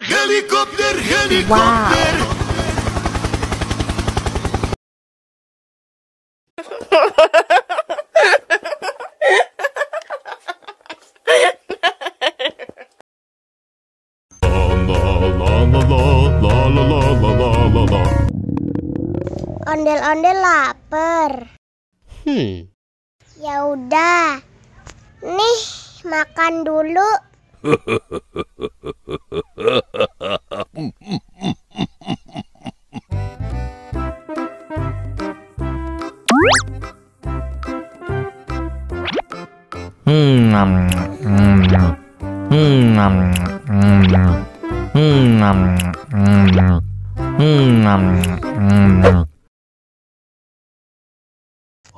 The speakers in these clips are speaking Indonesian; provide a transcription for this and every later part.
Helikopter, helikopter. Ondel-ondel lapar. Ya udah. Nih, makan dulu.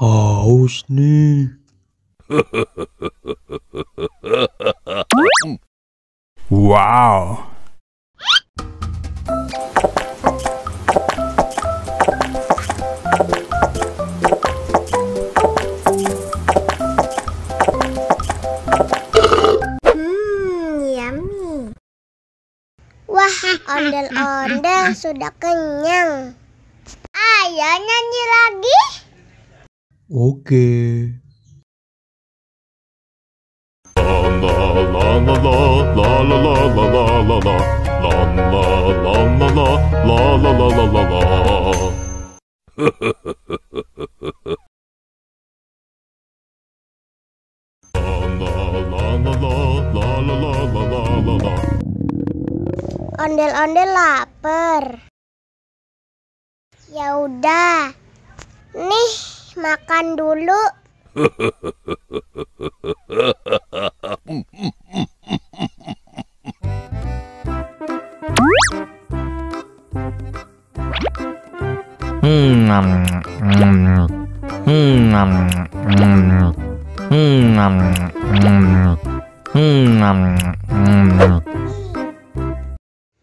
Haus nih. Wow. Yummy. Wah, ondel-ondel sudah kenyang. Ayo nyanyi lagi. Oke. Ondel-ondel lapar. Ya udah. Nih, makan dulu.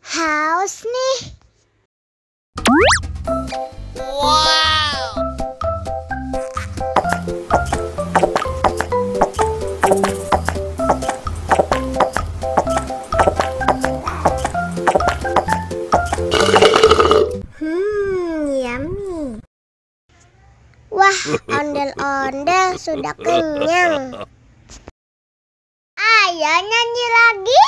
Haus nih. Yummy. Wah, ondel-ondel sudah kenyang. Ayo nyanyi lagi.